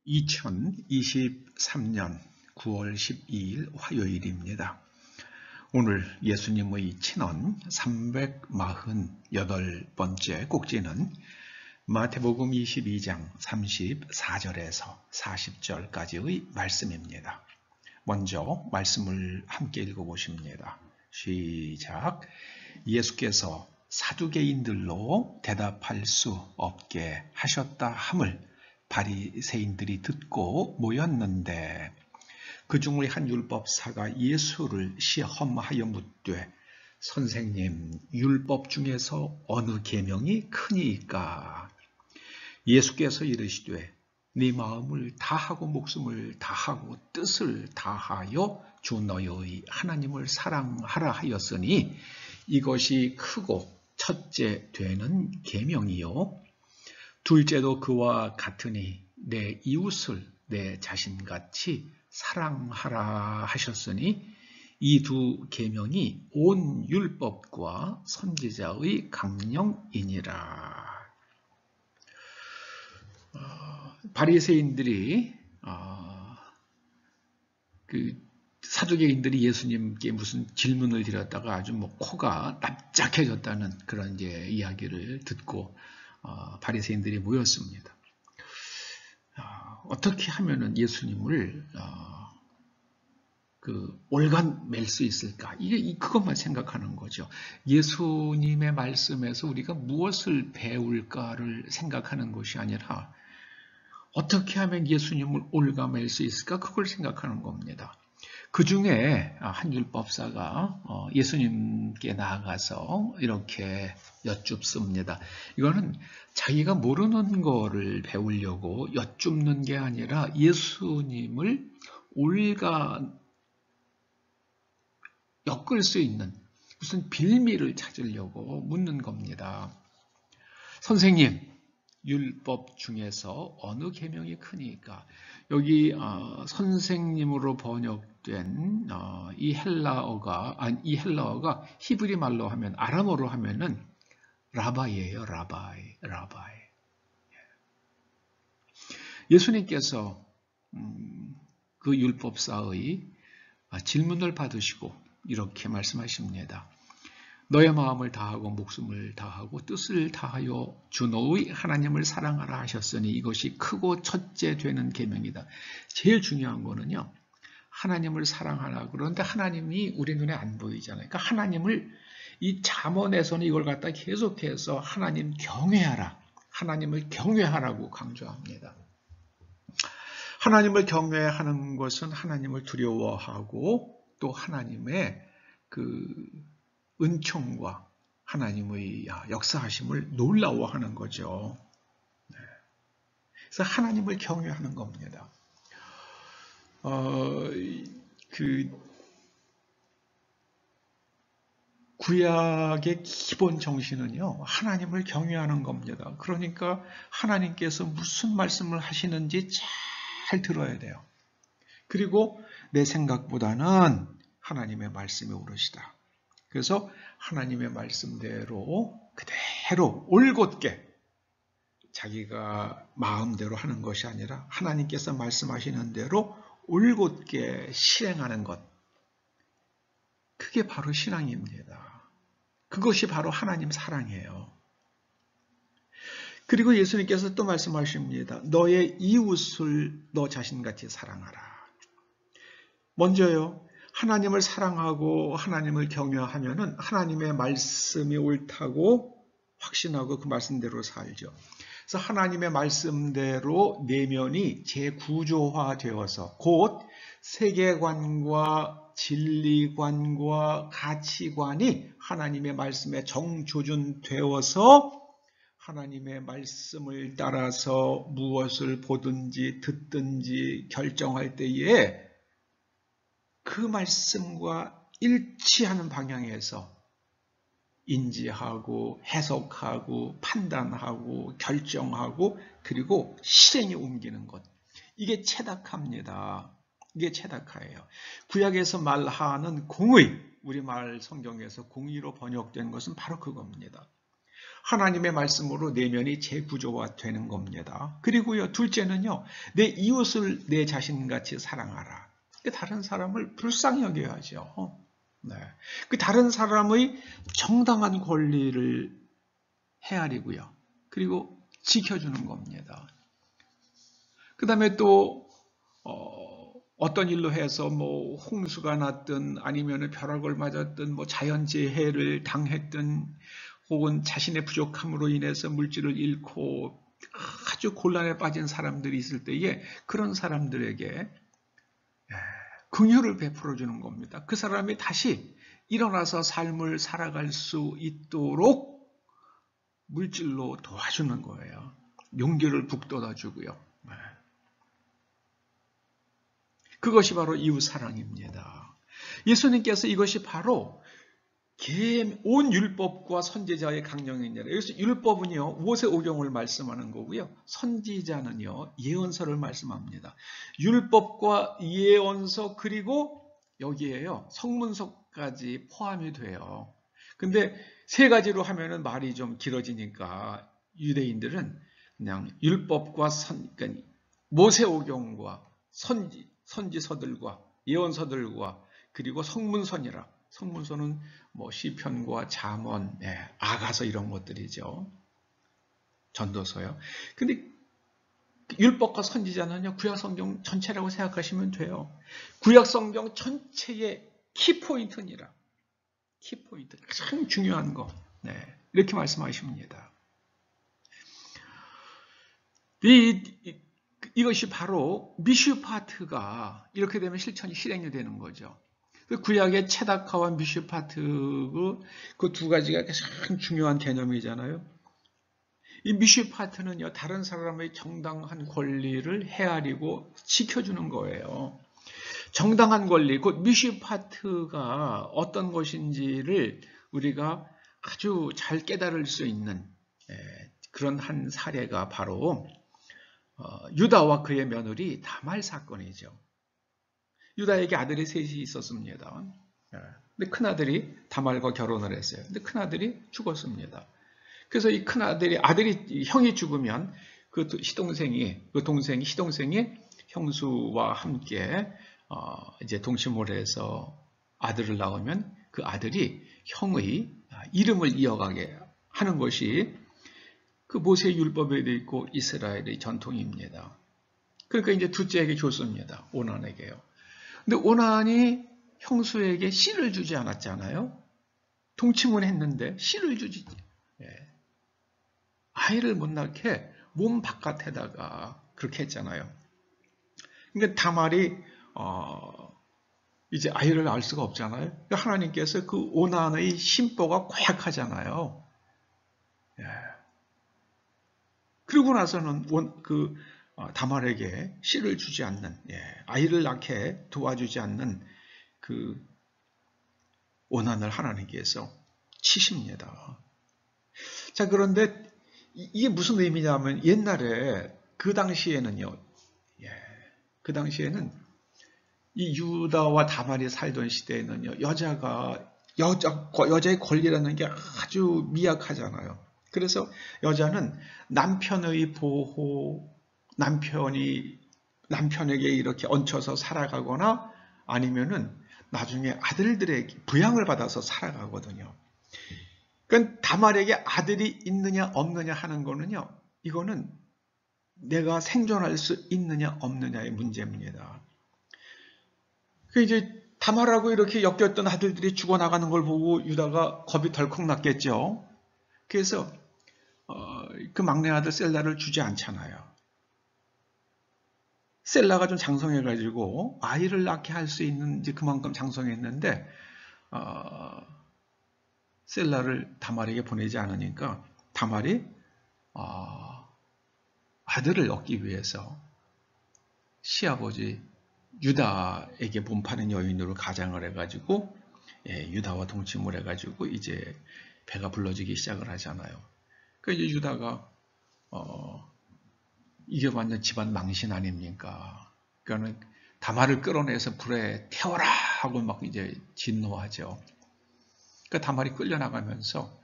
2023년 9월 12일 화요일입니다. 오늘 예수님의 친언 348번째 꼭지는 마태복음 22장 34절에서 40절까지의 말씀입니다. 먼저 말씀을 함께 읽어보십니다. 시작. 예수께서 사두개인들로 대답할 수 없게 하셨다 함을 바리새인들이 듣고 모였는데 그 중의 한 율법사가 예수를 시험하여 묻되 선생님, 율법 중에서 어느 계명이 크니까? 예수께서 이르시되 네 마음을 다하고 목숨을 다하고 뜻을 다하여 주 너의 하나님을 사랑하라 하였으니 이것이 크고 첫째 되는 계명이요 둘째도 그와 같으니 내 이웃을 내 자신같이 사랑하라 하셨으니 이 두 계명이 온 율법과 선지자의 강령이니라. 바리새인들이 사두개인들이 예수님께 무슨 질문을 드렸다가 아주 코가 납작해졌다는 그런 이야기를 듣고 바리새인들이 모였습니다. 어떻게 하면은 예수님을 올간맬 수 있을까? 그것만 생각하는 거죠. 예수님의 말씀에서 우리가 무엇을 배울까를 생각하는 것이 아니라 어떻게 하면 예수님을 올가맬 수 있을까? 그걸 생각하는 겁니다. 그 중에 한 율법사가 예수님께 나아가서 이렇게 여쭙습니다. 이거는 자기가 모르는 거를 배우려고 여쭙는 게 아니라 예수님을 엮을 수 있는 무슨 빌미를 찾으려고 묻는 겁니다. 선생님, 율법 중에서 어느 계명이 크니까? 여기 선생님으로 번역된 이 헬라어가 히브리 말로 하면 아람어로 하면은 라바이예요. 라바이. 예수님께서 그 율법사의 질문을 받으시고 이렇게 말씀하십니다. 너의 마음을 다하고 목숨을 다하고 뜻을 다하여 주 너의 하나님을 사랑하라 하셨으니 이것이 크고 첫째 되는 계명이다. 제일 중요한 거는요. 하나님을 사랑하라. 그런데 하나님이 우리 눈에 안 보이잖아요. 그러니까 하나님을 이 잠언에서는 이걸 갖다 계속해서 하나님 경외하라. 하나님을 경외하라고 강조합니다. 하나님을 경외하는 것은 하나님을 두려워하고 또 하나님의 은총과 하나님의 역사하심을 놀라워하는 거죠. 그래서 하나님을 경외하는 겁니다. 구약의 기본 정신은요, 하나님을 경외하는 겁니다. 그러니까 하나님께서 무슨 말씀을 하시는지 잘 들어야 돼요. 그리고 내 생각보다는 하나님의 말씀이 오르시다. 그래서 하나님의 말씀대로 그대로 올곧게 자기가 마음대로 하는 것이 아니라 하나님께서 말씀하시는 대로 올곧게 실행하는 것. 그게 바로 신앙입니다. 그것이 바로 하나님 사랑이에요. 그리고 예수님께서 또 말씀하십니다. 너의 이웃을 너 자신같이 사랑하라. 먼저요. 하나님을 사랑하고 하나님을 경외하면은 하나님의 말씀이 옳다고 확신하고 그 말씀대로 살죠. 그래서 하나님의 말씀대로 내면이 재구조화되어서 곧 세계관과 진리관과 가치관이 하나님의 말씀에 정조준되어서 하나님의 말씀을 따라서 무엇을 보든지 듣든지 결정할 때에 그 말씀과 일치하는 방향에서 인지하고 해석하고 판단하고 결정하고 그리고 실행에 옮기는 것. 이게 체다카입니다. 이게 체다카예요. 구약에서 말하는 공의, 우리말 성경에서 공의로 번역된 것은 바로 그겁니다. 하나님의 말씀으로 내면이 재구조화되는 겁니다. 그리고요, 둘째는요, 내 이웃을 내 자신같이 사랑하라. 다른 사람을 불쌍히 여겨야죠. 네. 그 다른 사람의 정당한 권리를 헤아리고요. 그리고 지켜주는 겁니다. 그 다음에 또 어떤 일로 해서 뭐 홍수가 났든 아니면 벼락을 맞았든 뭐 자연재해를 당했든 혹은 자신의 부족함으로 인해서 물질을 잃고 아주 곤란에 빠진 사람들이 있을 때에 그런 사람들에게 긍휼을 베풀어 주는 겁니다. 그 사람이 다시 일어나서 삶을 살아갈 수 있도록 물질로 도와주는 거예요. 용기를 북돋아 주고요. 그것이 바로 이웃 사랑입니다. 예수님께서 이것이 바로 온 율법과 선지자의 강령이니라. 여기서 율법은요, 모세오경을 말씀하는 거고요. 선지자는요, 예언서를 말씀합니다. 율법과 예언서 그리고 여기에요, 성문서까지 포함이 돼요. 근데 세 가지로 하면은 말이 좀 길어지니까 유대인들은 그냥 율법과 그러니까 모세오경과 선지서들과 예언서들과 그리고 성문서니라. 성문서는 뭐 시편과 잠언, 아가서 이런 것들이죠. 전도서요. 근데 율법과 선지자는요, 구약성경 전체라고 생각하시면 돼요. 구약성경 전체의 키포인트니라. 키포인트. 가장 중요한 거. 이렇게 말씀하십니다. 이것이 바로 미슈파트가 이렇게 되면 실행이 되는 거죠. 구약의 체다카와 미슈파트 그 두 가지가 가장 중요한 개념이잖아요. 이 미슈파트는요, 다른 사람의 정당한 권리를 헤아리고 지켜주는 거예요. 정당한 권리, 곧 미슈파트가 어떤 것인지를 우리가 아주 잘 깨달을 수 있는 그런 한 사례가 바로 유다와 그의 며느리 다말 사건이죠. 유다에게 아들이 셋이 있었습니다. 근데 큰아들이 다말과 결혼을 했어요. 근데 큰아들이 죽었습니다. 그래서 이 큰아들이, 형이 죽으면 그 시동생이 형수와 함께 이제 동침을 해서 아들을 낳으면 그 아들이 형의 이름을 이어가게 하는 것이 그 모세 율법에 되어 있고 이스라엘의 전통입니다. 그러니까 이제 둘째에게 줬습니다. 오난에게요. 근데 오난이 형수에게 씨를 주지 않았잖아요. 동침은 했는데 씨를 주지. 아이를 못 낳게 몸 바깥에다가 그렇게 했잖아요. 그러니까 다말이 이제 아이를 낳을 수가 없잖아요. 그러니까 하나님께서 그 오난의 심보가 고약하잖아요. 그러고 나서는 다말에게 씨를 주지 않는, 아이를 낳게 도와주지 않는 그 오난을 하나님께서 치십니다. 자, 그런데 이게 무슨 의미냐면 옛날에 그 당시에는요, 이 유다와 다말이 살던 시대에는요, 여자의 권리라는 게 아주 미약하잖아요. 그래서 여자는 남편의 보호, 남편에게 이렇게 얹혀서 살아가거나 아니면은 나중에 아들들에게 부양을 받아서 살아가거든요. 그러니까 다말에게 아들이 있느냐 없느냐 하는 거는요, 이거는 내가 생존할 수 있느냐 없느냐의 문제입니다. 이제 다말하고 이렇게 엮였던 아들들이 죽어나가는 걸 보고 유다가 겁이 덜컥 났겠죠. 그래서 그 막내 아들 셀라를 주지 않잖아요. 셀라가 좀 장성해가지고 아이를 낳게 할 수 있는 이제 그만큼 장성했는데 셀라를 다말에게 보내지 않으니까 다말이 아들을 얻기 위해서 시아버지 유다에게 몸파는 여인으로 가장을 해가지고 유다와 동침을 해가지고 이제 배가 불러지기 시작을 하잖아요. 그러니까 이제 유다가 이게 완전 집안 망신 아닙니까? 그러니까는 다말을 끌어내서 불에 태워라 하고 막 이제 진노하죠. 그러니까 다말이 끌려나가면서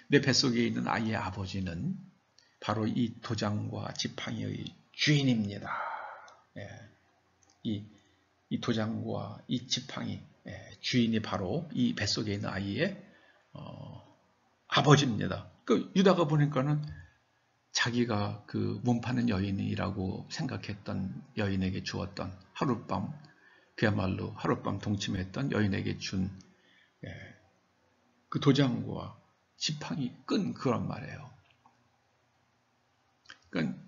내 뱃속에 있는 아이의 아버지는 바로 이 도장과 지팡이의 주인입니다. 이 도장과 이 지팡이 주인이 바로 이 뱃속에 있는 아이의 아버지입니다. 그 유다가 보니까는 자기가 그 몸 파는 여인이라고 생각했던 여인에게 주었던 하룻밤, 그야말로 하룻밤 동침했던 여인에게 준 그 도장과 지팡이 끈 그런 말이에요. 그러니까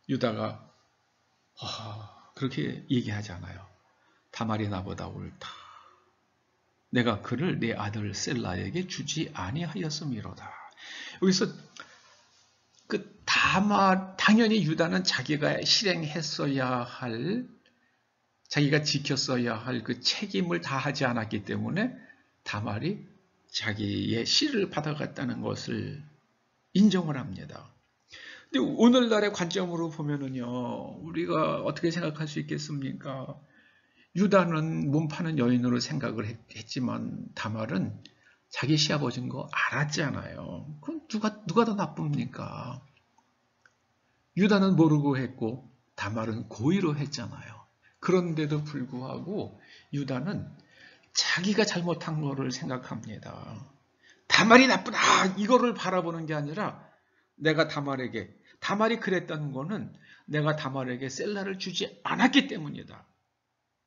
유다가 그렇게 얘기하잖아요. 다말이 나보다 옳다. 내가 그를 내 아들 셀라에게 주지 아니하였음이로다. 여기서 그 당연히 유다는 자기가 실행했어야 할, 자기가 지켰어야 할 그 책임을 다하지 않았기 때문에 다말이 자기의 씨를 받아갔다는 것을 인정을 합니다. 근데 오늘날의 관점으로 보면은요, 우리가 어떻게 생각할 수 있겠습니까? 유다는 몸 파는 여인으로 생각을 했지만 다말은 자기 시아버지인 거 알았잖아요. 그럼 누가 더 나쁩니까? 유다는 모르고 했고 다말은 고의로 했잖아요. 그런데도 불구하고 유다는 자기가 잘못한 거를 생각합니다. 다말이 나쁘다 이거를 바라보는 게 아니라 내가 다말이 그랬다는 거는 내가 다말에게 셀라를 주지 않았기 때문이다.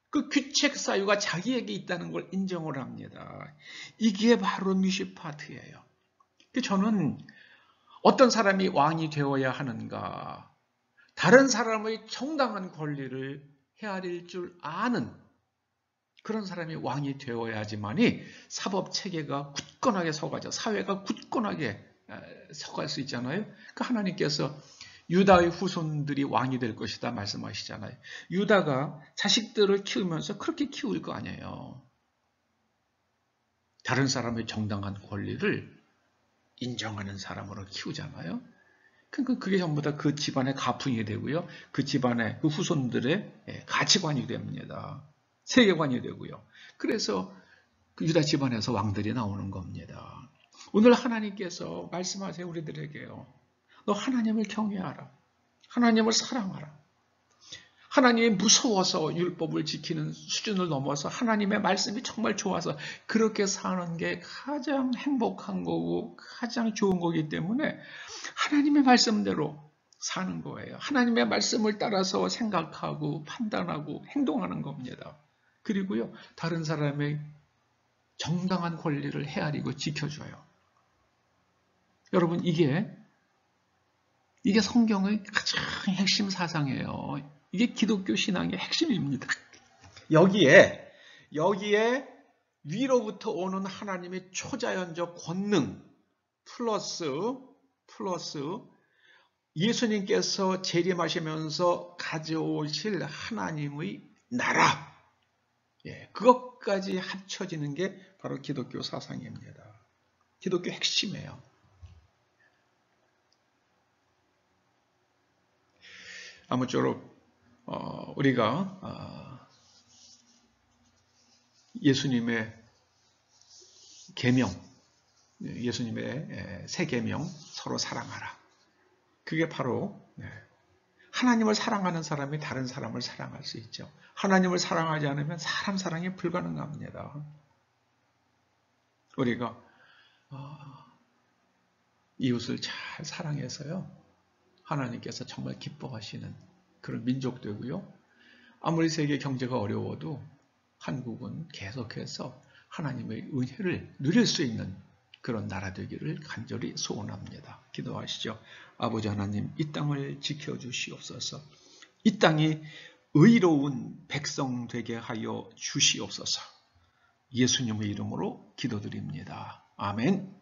그 귀책 사유가 자기에게 있다는 걸 인정을 합니다. 이게 바로 미시파트예요. 저는 어떤 사람이 왕이 되어야 하는가, 다른 사람의 정당한 권리를 헤아릴 줄 아는 그런 사람이 왕이 되어야지만이 사법체계가 굳건하게 서가죠. 사회가 굳건하게 서갈 수 있잖아요. 그러니까 하나님께서 유다의 후손들이 왕이 될 것이다 말씀하시잖아요. 유다가 자식들을 키우면서 그렇게 키울 거 아니에요. 다른 사람의 정당한 권리를 인정하는 사람으로 키우잖아요. 그러니까 그게 전부 다 그 집안의 가풍이 되고요. 그 집안의 그 후손들의 가치관이 됩니다. 세계관이 되고요. 그래서 그 유다 집안에서 왕들이 나오는 겁니다. 오늘 하나님께서 말씀하세요. 우리들에게요. 너 하나님을 경외하라. 하나님을 사랑하라. 하나님이 무서워서 율법을 지키는 수준을 넘어서 하나님의 말씀이 정말 좋아서 그렇게 사는 게 가장 행복한 거고 가장 좋은 거기 때문에 하나님의 말씀대로 사는 거예요. 하나님의 말씀을 따라서 생각하고 판단하고 행동하는 겁니다. 그리고요, 다른 사람의 정당한 권리를 헤아리고 지켜줘요. 여러분, 이게 성경의 가장 핵심 사상이에요. 이게 기독교 신앙의 핵심입니다. 여기에 위로부터 오는 하나님의 초자연적 권능 플러스 예수님께서 재림하시면서 가져오실 하나님의 나라, 그것까지 합쳐지는 게 바로 기독교 사상입니다. 기독교 핵심이에요. 아무쪼록 우리가 예수님의 계명, 예수님의 새 계명, 서로 사랑하라. 그게 바로 하나님을 사랑하는 사람이 다른 사람을 사랑할 수 있죠. 하나님을 사랑하지 않으면 사람 사랑이 불가능합니다. 우리가 이웃을 잘 사랑해서요, 하나님께서 정말 기뻐하시는 그런 민족 되고요. 아무리 세계 경제가 어려워도 한국은 계속해서 하나님의 은혜를 누릴 수 있는 그런 나라 되기를 간절히 소원합니다. 기도하시죠. 아버지 하나님, 이 땅을 지켜주시옵소서. 이 땅이 의로운 백성 되게 하여 주시옵소서. 예수님의 이름으로 기도드립니다. 아멘.